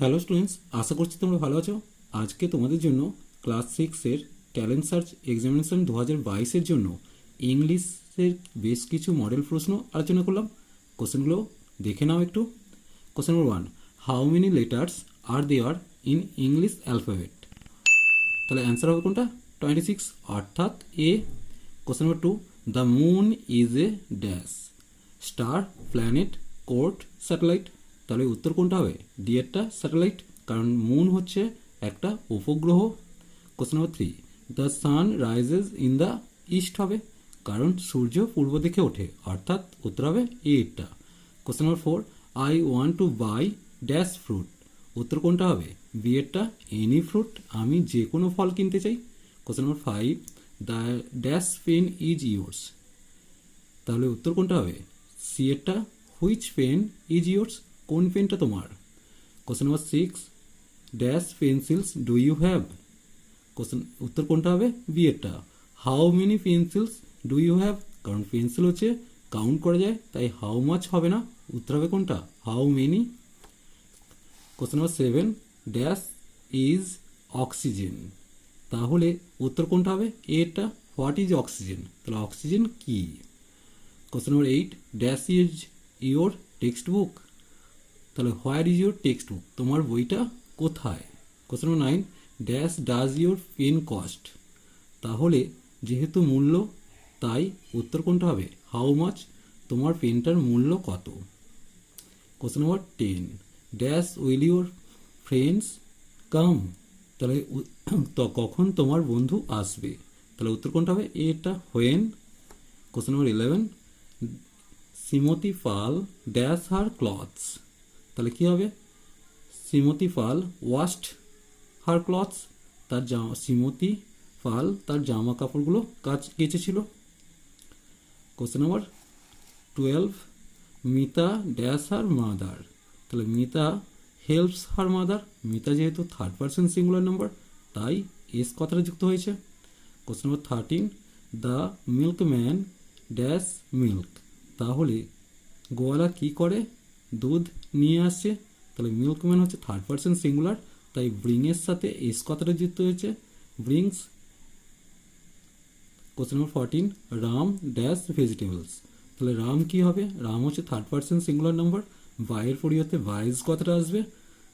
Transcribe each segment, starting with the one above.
Hello students, আশা করছি তোমরা ভালো আছো। আজকে তোমাদের জন্য ক্লাস সিক্সের ট্যালেন্ট সার্চ এক্সামিনেশন 2022-এর জন্য ইংলিশের বেশ কিছু মডেল প্রশ্ন আলোচনা করলাম। কোশ্চেনগুলো দেখে নাও একটু। Question number 1, how many letters are there in English alphabet? তাহলে অ্যান্সার হবে কোনটা? 26 অর্থাৎ A. Question number 2, the moon is a dash star, planet, court, satellite? তাহলে উত্তর কোনটা হবে? ডি এরটা, স্যাটেলাইট, কারণ মুন হচ্ছে একটা উপগ্রহ। Question number 3, the sun rises in the east হবে, কারণ সূর্য পূর্ব দিকে ওঠে, অর্থাৎ উত্তর হবে এ এরটা। Question number 4, I want to buy dash fruit? উত্তর কোনটা হবে? বি এরটা, এনি ফ্রুট, আমি যে কোনো ফল কিনতে চাই। Question number 5, the dash pen is yours? তাহলে উত্তর কোনটা হবে? সি এরটা, হুইচ পেন ইজ ইয়োর্স? কোন পেনটা তোমার? Question number 6, dash pencils do you have? Question উত্তর কোনটা হবে? বি এরটা, how many pencils do you have, কারণ পেন্সিল হচ্ছে কাউন্ট করা যায়, তাই হাউ মাচ হবে না, উত্তর হবে কোনটা? How many. Question number 7, dash is oxygen? তাহলে উত্তর কোনটা হবে? এরটা, হোয়াট ইজ অক্সিজেন? তাহলে অক্সিজেন কি? Question number 8, dash is your textbook? তাহলে where is your textbook? তোমার বইটা কোথায়? Question number 9, dash does your pen cost? তাহলে যেহেতু মূল্য, তাই উত্তর কোনটা হবে? How much? তোমার পেনটার মূল্য কত? Question number 10, dash will your friends come? তাহলে তো কখন তোমার বন্ধু আসবে? তাহলে উত্তর কোনটা হবে? এটা, when. Question number 11, Shrimati Pal dash her clothes? তাহলে কি হবে? Shrimati Pal washed her clothes, তার শ্রীমতী পাল তার জামা কাপড়গুলো কেচেছিল। Question number 12, Mita dash her mother? তাহলে Mita helps her mother, Mita যেহেতু থার্ড পার্সন সিঙ্গুলার নাম্বার, তাই এস কথাটা যুক্ত হয়েছে। Question number 13, the milkman dash milk? তাহলে গোয়ালা কি করে? দুধ নিয়ে আসছে, তাহলে মিল্কম্যান হচ্ছে থার্ড পার্সন সিঙ্গুলার, তাই ব্রিংয়ের সাথে এস কথাটা যুক্ত হয়েছে, brings. Question number 14, Ram dash vegetables? তাহলে রাম কি হবে? রাম হচ্ছে থার্ড পার্সন সিঙ্গুলার নাম্বার, বাইয়ের পরিবর্তে বাইজ কথাটা আসবে,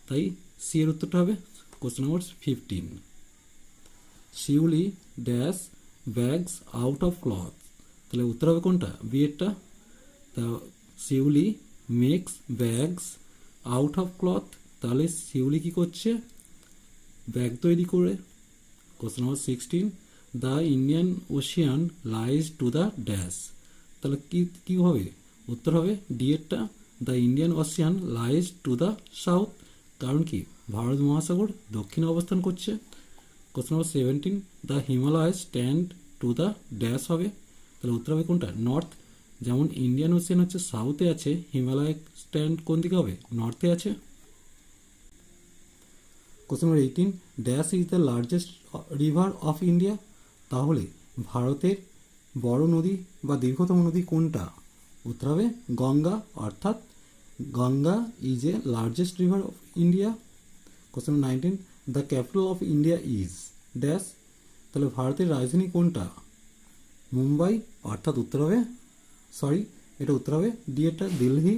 তাই সি এর উত্তরটা হবে। Question number 15, Shiuli dash bags out of cloth? তাহলে উত্তর হবে কোনটা? বি এরটা, তা Shiuli makes bags out of cloth, তাহলে শিউলি কি করছে? ব্যাগ তৈরি করে। Question number 16, the Indian Ocean lies to the dash? তাহলে কি হবে? উত্তর হবে ডি এরটা, the Indian Ocean lies to the south, কারণ কি ভারত মহাসাগর দক্ষিণে অবস্থান করছে। Question number 17, the Himalaya stand two the dash হবে? তাহলে উত্তর হবে কোনটা? নর্থ, যেমন ইন্ডিয়ান ওশিয়ান হচ্ছে সাউথে আছে, হিমালয় স্ট্যান্ড কোন দিকে হবে? নর্থে আছে। Question number 18, dash is the largest river of India? তাহলে ভারতের বড় নদী বা দীর্ঘতম নদী কোনটা? উত্তর হবে গঙ্গা, অর্থাৎ Ganga is a largest river of India. Question number 19, the capital of India is dash? তাহলে ভারতের রাজধানী কোনটা? মুম্বাই, অর্থাৎ উত্তর হবে, সরি এটা উত্তর হবে ডি এরটা, Delhi.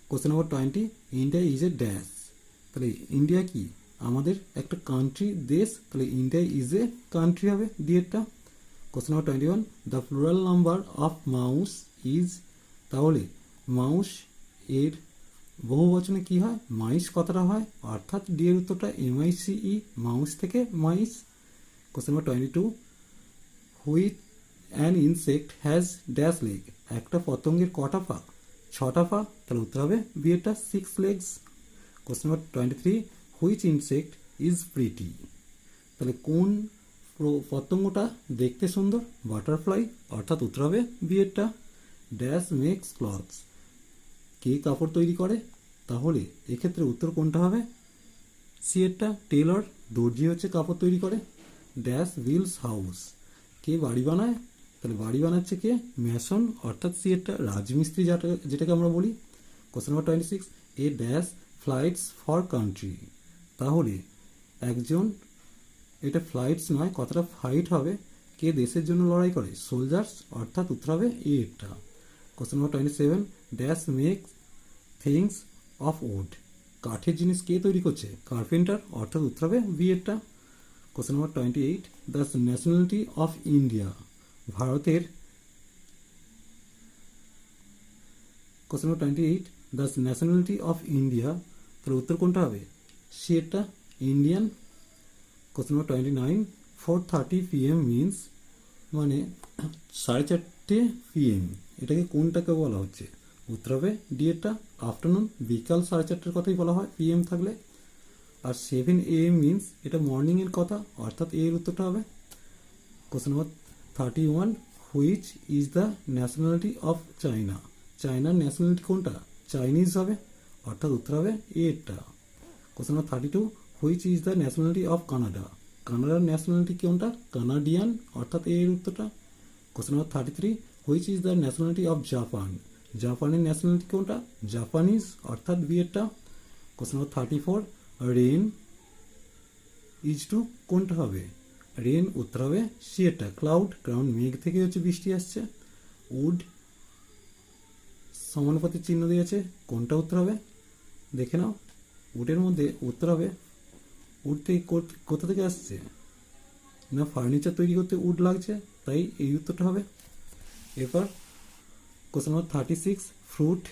Question number 20, India is a dash? তাহলে ইন্ডিয়া কি? আমাদের একটা কান্ট্রি, দেশ, তাহলে ইন্ডিয়া ইজ এ কান্ট্রি হবে, ডি এরটা। Question number 21, the plural number of mouse is? তাহলে মাউস এর বহু বচনে কি হয়? মাইস কথাটা হয়, অর্থাৎ ডি এর উত্তরটা MICE, মাউস থেকে mice. Question number 22, which an insect has dash leg? একটা পতঙ্গের কটা পা? 6টা পা, তাহলে উত্তর হবে বি এরটা, 6 legs। Question number 23, which insect is pretty? তাহলে কোন পতঙ্গটা দেখতে সুন্দর? বাটারফ্লাই, অর্থাৎ উত্তর হবে বি এরটা, ড্যাশ মেক্স ক্লথস? কে কাপড় তৈরি করে? তাহলে এক্ষেত্রে উত্তর কোনটা হবে? সি এরটা, টেলর, দর্জি হচ্ছে কাপড় তৈরি করে। Dash builds house? কে বাড়ি বানায়? তাহলে বাড়ি বানাচ্ছে কে? ম্যাসন, অর্থাৎ সি এরটা, রাজমিস্ত্রি যেটাকে আমরা বলি। Question number 26, a dash flights for country. তাহলে একজন, এটা ফ্লাইটস নয়, কথাটা ফাইট হবে। কে দেশের জন্য লড়াই করে? সোলজার্স, অর্থাৎ উত্তর হবে এ এরটা। Question number 27, dash make things of wood. কাঠের জিনিস কে তৈরি করছে? কার্পেন্টার, অর্থাৎ উত্তর হবে বি এরটা। Question number 28, the nationality of India. ভারতের, question number 28, the nationality of India, তাহলে উত্তর কোনটা হবে? সি এরটা, Indian. Question number 29, 4:30 PM means, মানে 4:30 PM, এটাকে কোনটাকে বলা হচ্ছে? উত্তর হবে ডি এরটা, আফটারনুন, বিকাল 4:30টার কথাই বলা হয় PM থাকলে। আর 7 AM মিনস এটা মর্নিংয়ের কথা, অর্থাৎ এর উত্তরটা হবে। Question number 31, which is the nationality of China. চায়নার ন্যাশনালিটি কোনটা? চাইনিজ হবে, অর্থাৎ উত্তর হবে এরটা। Question number 32, which is the nationality of Canada. কানাডার ন্যাশনালিটি কোনটা? কানাডিয়ান, অর্থাৎ এর উত্তরটা। Question number 33, which is the nationality of Japan. জাপানের ন্যাশনালিটি কোনটা? জাপানিজ, অর্থাৎ বি এরটা। Question number 34, rain is to, কোনটা হবে? রেন, উত্তর হবে সি এরটা, ক্লাউড, কারণ মেঘ থেকে হচ্ছে বৃষ্টি আসছে। উড, সমানুপাতিক চিহ্ন দিয়েছে, কোনটা উত্তর হবে? দেখে নাও, উডের মধ্যে উত্তর হবে, উড থেকে কোথা থেকে আসছে? না, ফার্নিচার তৈরি করতে উড লাগছে, তাই এই উত্তরটা হবে। এরপর question number 36, fruit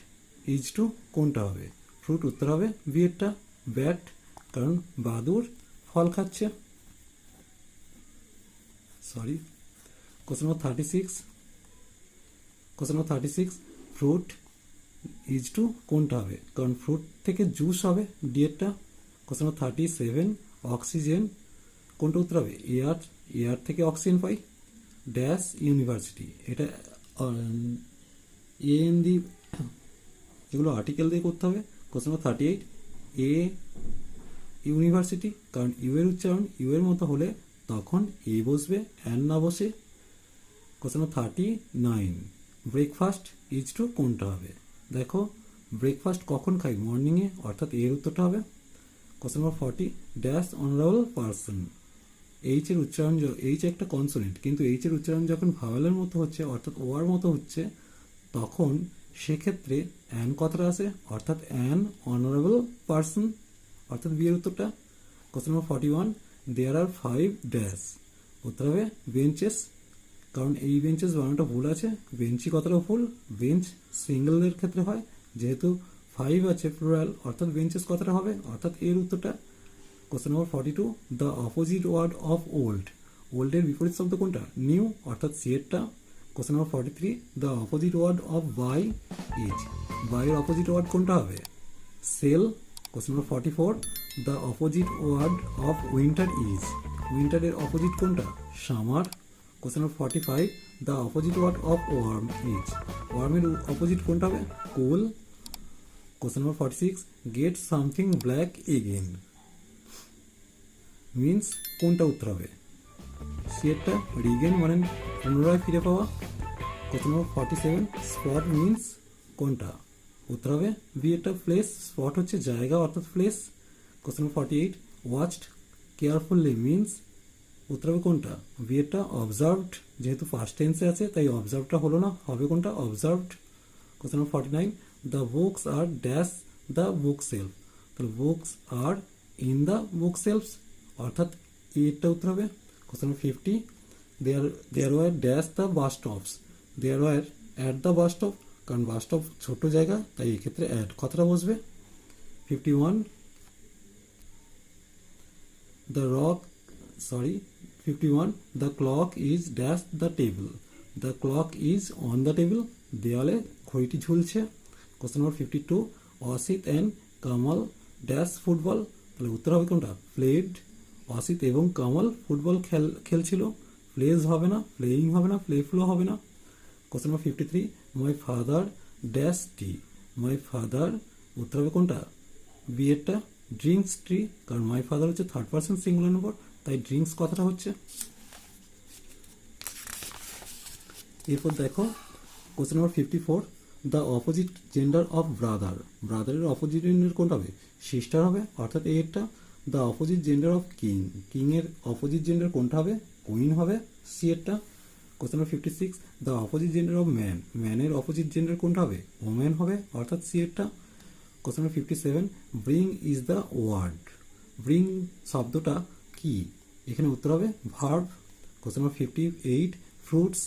is to, কোনটা হবে? ফ্রুট, উত্তর হবে বি এরটা, ব্যাট, কারণ বাদুর ফল খাচ্ছে। Sorry, question number 36, fruit is to, কোনটা হবে? কারণ ফ্রুট থেকে জুস হবে, ডি এরটা। কোশ্চেন নম্বর 37, অক্সিজেন, কোনটা উত্তর হবে? এয়ার, এয়ার থেকে অক্সিজেন পাই। ড্যাশ ইউনিভার্সিটি, এটা এন দি, এগুলো আর্টিকেল দিয়ে করতে হবে। কোশ্চেন নম্বর 38, এ ইউনিভার্সিটি, কারণ ইউ এর উচ্চারণ ইউ এর মতো হলে তখন এ বসবে, অ্যান না বসে। Question number 39, breakfast is to, কোনটা হবে? দেখো, ব্রেকফাস্ট কখন খাই? মর্নিংয়ে, অর্থাৎ এর উত্তরটা হবে। কোশ্চেন নম্বর 40, ড্যাশ অনারেবল পারসন। এইচ এর উচ্চারণ, এইচ একটা কনসোনেন্ট, কিন্তু এইচ এর উচ্চারণ যখন ভাওয়েলের মতো হচ্ছে, অর্থাৎ ওয়ার মতো হচ্ছে, তখন সেক্ষেত্রে অ্যান কথাটা আসে, অর্থাৎ অ্যান অনারেবল পারসন, অর্থাৎ বি এর উত্তরটা। কোশ্চেন নম্বর 41, দেয়ার আর 5 ড্যাশ, উত্তর হবে বেঞ্চেস, কারণ এই বেঞ্চেস বানানোটা ভুল আছে, বেঞ্চি কথাটা ভুল, বেঞ্চ সিঙ্গেলের ক্ষেত্রে হয়, যেহেতু 5 আছে প্লুরাল, অর্থাৎ বেঞ্চেস কথাটা হবে, অর্থাৎ এর উত্তরটা। Question number 42, the opposite word of old. ওল্ডের বিপরীত শব্দ কোনটা? নিউ, অর্থাৎ সি এরটা। Question number 43, the opposite word of buy is. বাইয়ের অপোজিট ওয়ার্ড কোনটা হবে? Sell. Question number 44, the opposite word of winter is. উইন্টারের অপোজিট কোনটা? Summer. Question number 45, the opposite word of warm is. ওয়ার্মের opposite কোনটা হবে? Cool. Question number 46, get something black again means, কোনটা উত্তর হবে? সেটা রিগেন, মানে পুনরায় ফিরে পাওয়া। কোশ্চেন নম্বর 47, স্পট মিনস, কোনটা? উত্তর হবে বি একটা, প্লেস, স্পট হচ্ছে জায়গা, অর্থাৎ place. Question number 48, watched carefully means, উত্তর হবে কোনটা? বি একটা, অবজার্ভড, যেহেতু ফার্স্ট টেন্সে আছে তাই অবজার্ভটা হলো না, হবে কোনটা? Observed. Question number 49, the books are dash the bookshelf. তাহলে books are in the bookshelves, অর্থাৎ এটা উত্তর হবে। Question number 50, there were dash the bus stops. There were at the bus stop, কারণ বাস স্টপ ছোট জায়গা তাই এক্ষেত্রে অ্যাট কথাটা বসবে। 51, the rock, sorry 51, the clock is dash the table. The clock is on the table, দেওয়ালে ঘড়িটি ঝুলছে। Question number 52, Asit and Kamal dash football. তাহলে উত্তর হবে কোনটা? প্লেড। অসিত এবং কামাল ফুটবল খেলছিল, প্লেজ হবে না, প্লেয়িং হবে না, প্লেফুলও হবে না। Question number 53, my father dash tea. My father, উত্তর হবে কোনটা? বি এরটা, ড্রিঙ্কস টি, কারণ মাই ফাদার হচ্ছে থার্ড পার্সন সিঙ্গুলার নম্বর, তাই ড্রিঙ্কস কথাটা হচ্ছে। এরপর দেখো question number 54, the opposite gender of brother, ব্রাদারের অপোজিট জেন্ডার কোনটা হবে? সিস্টার হবে, অর্থাৎ এরটা। The opposite gender of king, কিংয়ের অপোজিট জেন্ডার কোনটা হবে? কুইন হবে, সি এরটা। Question number 56, the opposite gender of man, ম্যানের অপোজিট জেন্ডার কোনটা হবে? ওম্যান হবে, অর্থাৎ সি এরটা। Question number 57, bring is the word, bring শব্দটা কি? এখানে উত্তর হবে verb. Question number 58, fruits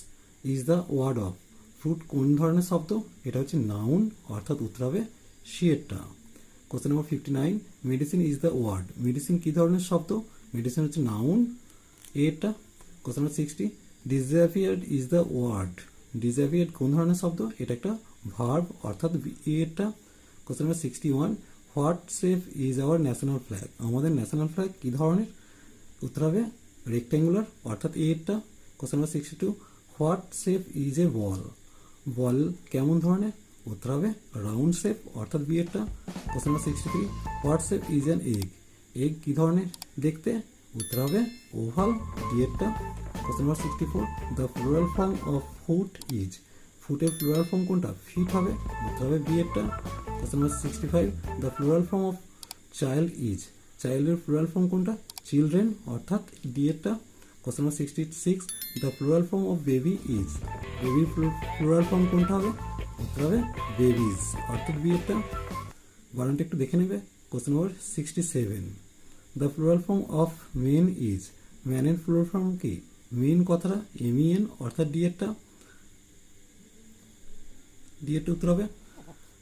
is the word of, fruit কোন ধরনের শব্দ? এটা হচ্ছে নাউন, অর্থাৎ উত্তর হবে সি এরটা। Question number 59, medicine is the word, medicine কি ধরনের শব্দ? মেডিসিন হচ্ছে নাউন, এরটা। Question number 60, disappeared is the word, disappeared কোন ধরনের শব্দ? এটা একটা ভার্ব, অর্থাৎ এরটা। Question number 61, what shape is our national flag, আমাদের ন্যাশনাল ফ্ল্যাগ কি ধরনের? উত্তর হবে রেক্ট্যাঙ্গুলার, অর্থাৎ এরটা। Question number 62, what shape is a ball, ball কেমন ধরনের? উত্তর হবে রাউন্ড শেপ, অর্থাৎ বি এরটা। Question number 63, what shape is an egg, egg কি ধরনের দেখতে? উত্তর হবে ওভাল, ডি এরটা। Question number 64, the plural form of foot is, ফুটের প্লুরাল ফর্ম কোনটা? ফিট হবে, উত্তর হবে বি এরটা। Question number 65, the plural form of child is, চাইল্ডের প্লুরাল ফর্ম কোনটা? চিলড্রেন, অর্থাৎ ডি এরটা। Question number 66, the plural form of baby is, বেবির প্লুরাল ফর্ম কোনটা হবে? উত্তর হবে বেবিজ, অর্থাৎ বি এরটা। বানানটা একটু দেখে নেবে। Question number 67, the plural form of men is, ম্যানের প্লুরাল ফর্ম কি? মেন কথাটা এমইএন, অর্থাৎ ডি এরটা, ডি এরটা উত্তর হবে।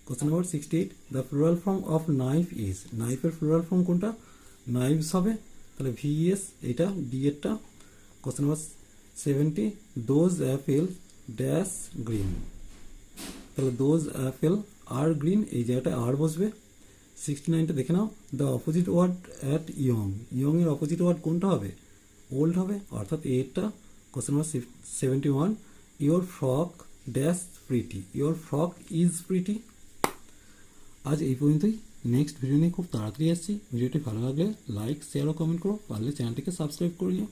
Question number 68, the plural form of knife is, নাইফের প্লুরাল ফর্ম কোনটা? নাইভস হবে, তাহলে ভিএস এটা ডি এরটা। Question number 70, those apple dash green, তাহলে দোজ অ্যাপেল আর গ্রিন, এই জায়গাটায় আর বসবে। 69টা দেখে নাও, the opposite word at young, young এর অপোজিট ওয়ার্ড কোনটা হবে? ওল্ড হবে, অর্থাৎ এরটা। Question number 71, your frock dash pretty, your frock is pretty. আজ এই পর্যন্তই, নেক্সট ভিডিও নিয়ে খুব তাড়াতাড়ি আসছি। ভিডিওটি ভালো লাগলে লাইক, শেয়ার ও কমেন্ট করো, পারলে চ্যানেলটিকে সাবস্ক্রাইব করে নিও।